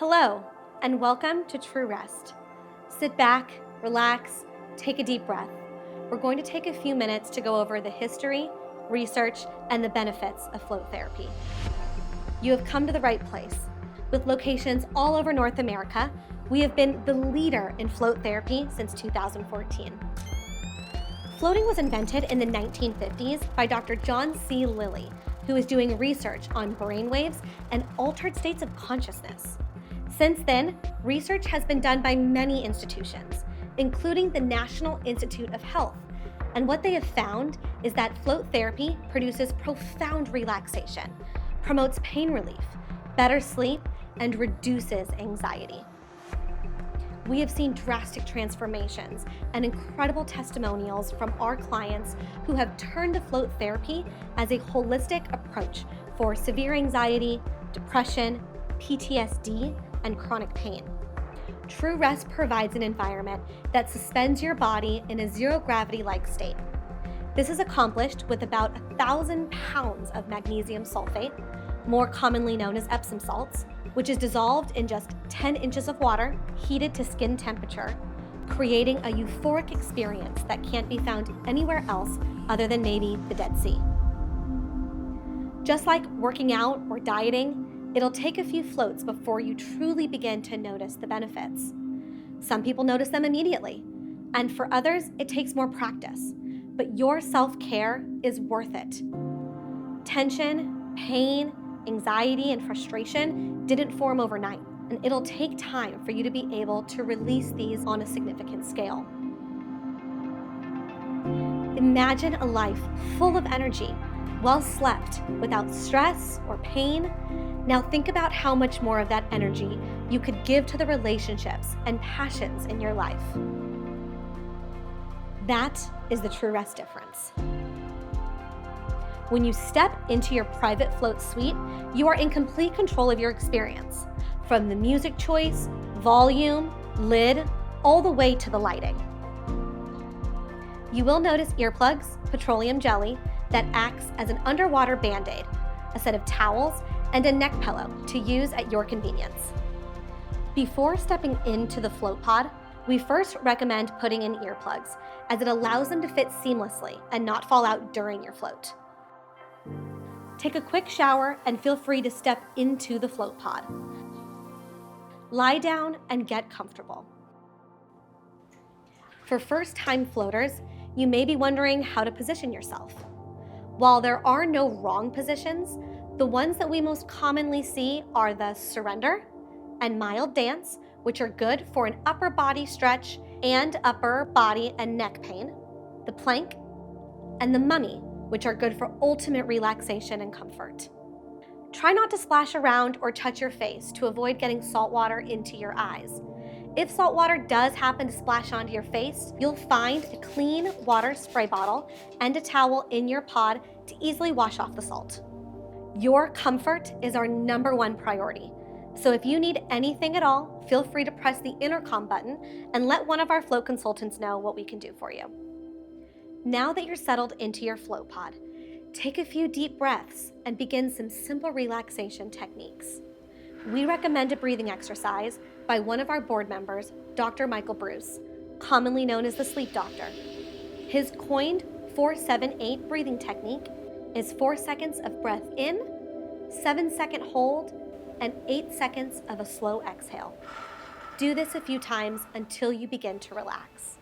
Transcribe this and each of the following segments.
Hello, and welcome to True Rest. Sit back, relax, take a deep breath. We're going to take a few minutes to go over the history, research, and the benefits of float therapy. You have come to the right place. With locations all over North America, we have been the leader in float therapy since 2014. Floating was invented in the 1950s by Dr. John C. Lilly, who was doing research on brainwaves and altered states of consciousness. Since then, research has been done by many institutions, including the National Institute of Health, and what they have found is that float therapy produces profound relaxation, promotes pain relief, better sleep, and reduces anxiety. We have seen drastic transformations and incredible testimonials from our clients who have turned to float therapy as a holistic approach for severe anxiety, depression, PTSD, and chronic pain. True Rest provides an environment that suspends your body in a zero-gravity-like state. This is accomplished with about 1,000 pounds of magnesium sulfate, more commonly known as Epsom salts, which is dissolved in just 10 inches of water, heated to skin temperature, creating a euphoric experience that can't be found anywhere else other than maybe the Dead Sea. Just like working out or dieting, it'll take a few floats before you truly begin to notice the benefits. Some people notice them immediately, and for others, it takes more practice. But your self-care is worth it. Tension, pain, anxiety, and frustration didn't form overnight, and it'll take time for you to be able to release these on a significant scale. Imagine a life full of energy, well slept, without stress or pain. Now think about how much more of that energy you could give to the relationships and passions in your life. That is the True Rest difference. When you step into your private float suite, you are in complete control of your experience, from the music choice, volume, lid, all the way to the lighting. You will notice earplugs, petroleum jelly, that acts as an underwater Band-Aid, a set of towels, and a neck pillow to use at your convenience. Before stepping into the float pod, we first recommend putting in earplugs, as it allows them to fit seamlessly and not fall out during your float. Take a quick shower and feel free to step into the float pod. Lie down and get comfortable. For first-time floaters, you may be wondering how to position yourself. While there are no wrong positions, the ones that we most commonly see are the surrender and mild dance, which are good for an upper body stretch and upper body and neck pain, the plank, and the mummy, which are good for ultimate relaxation and comfort. Try not to splash around or touch your face to avoid getting salt water into your eyes. If salt water does happen to splash onto your face, you'll find a clean water spray bottle and a towel in your pod to easily wash off the salt. Your comfort is our #1 priority. So if you need anything at all, feel free to press the intercom button and let one of our float consultants know what we can do for you. Now that you're settled into your float pod, take a few deep breaths and begin some simple relaxation techniques. We recommend a breathing exercise by one of our board members, Dr. Michael Bruce, commonly known as the Sleep Doctor. His coined 4-7-8 breathing technique is 4 seconds of breath in, 7-second hold, and 8 seconds of a slow exhale. Do this a few times until you begin to relax.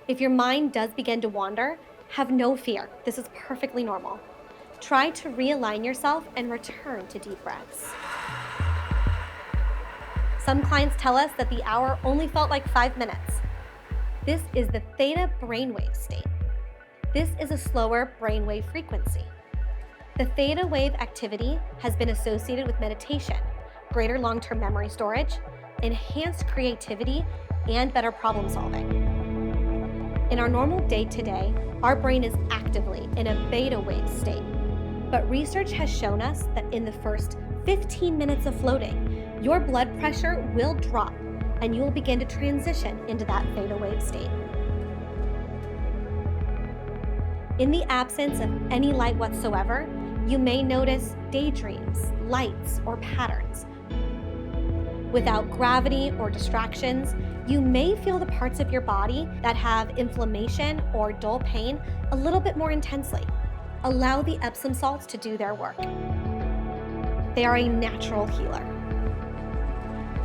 If your mind does begin to wander, have no fear. This is perfectly normal. Try to realign yourself and return to deep breaths. Some clients tell us that the hour only felt like 5 minutes. This is the Theta Brainwave state. This is a slower brainwave frequency. The theta wave activity has been associated with meditation, greater long-term memory storage, enhanced creativity, and better problem solving. In our normal day-to-day, our brain is actively in a beta wave state. But research has shown us that in the first 15 minutes of floating, your blood pressure will drop and you will begin to transition into that theta wave state. In the absence of any light whatsoever, You may notice daydreams, lights, or patterns. Without gravity or distractions, you may feel the parts of your body that have inflammation or dull pain a little bit more intensely. Allow the Epsom salts to do their work. They are a natural healer.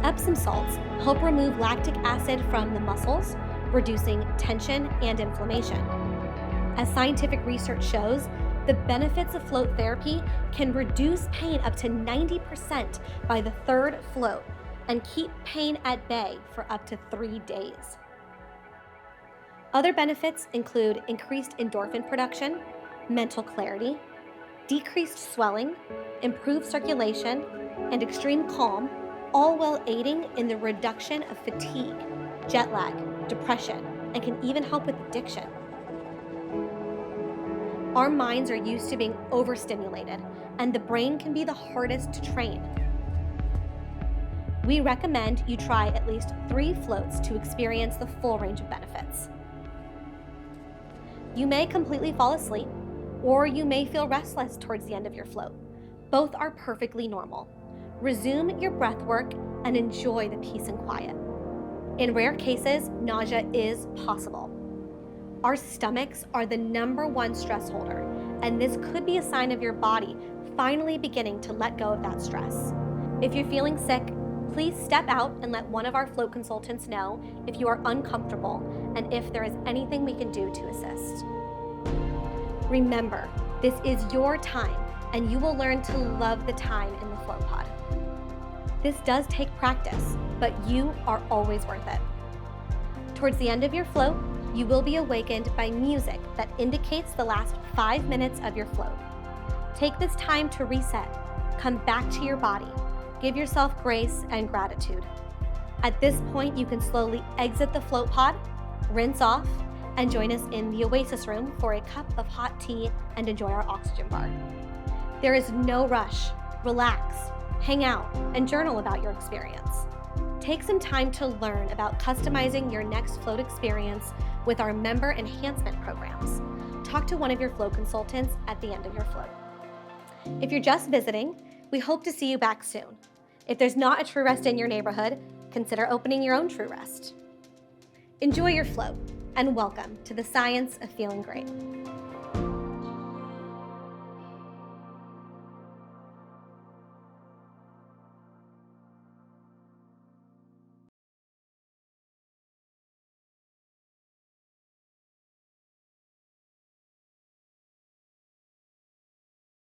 Epsom salts help remove lactic acid from the muscles, reducing tension and inflammation. As scientific research shows, the benefits of float therapy can reduce pain up to 90% by the third float and keep pain at bay for up to 3 days. Other benefits include increased endorphin production, mental clarity, decreased swelling, improved circulation, and extreme calm, all while aiding in the reduction of fatigue, jet lag, depression, and can even help with addiction. Our minds are used to being overstimulated, and the brain can be the hardest to train. We recommend you try at least 3 floats to experience the full range of benefits. You may completely fall asleep, or you may feel restless towards the end of your float. Both are perfectly normal. Resume your breath work and enjoy the peace and quiet. In rare cases, nausea is possible. Our stomachs are the #1 stress holder, and this could be a sign of your body finally beginning to let go of that stress. If you're feeling sick, please step out and let one of our float consultants know if you are uncomfortable and if there is anything we can do to assist. Remember, this is your time, and you will learn to love the time in the float pod. This does take practice, but you are always worth it. Towards the end of your float, you will be awakened by music that indicates the last 5 minutes of your float. Take this time to reset, come back to your body, give yourself grace and gratitude. At this point, you can slowly exit the float pod, rinse off, and join us in the Oasis room for a cup of hot tea and enjoy our oxygen bar. There is no rush. Relax, hang out, and journal about your experience. Take some time to learn about customizing your next float experience with our member enhancement programs. Talk to one of your float consultants at the end of your float. If you're just visiting, we hope to see you back soon. If there's not a True Rest in your neighborhood, consider opening your own True Rest. Enjoy your float, and welcome to the science of feeling great.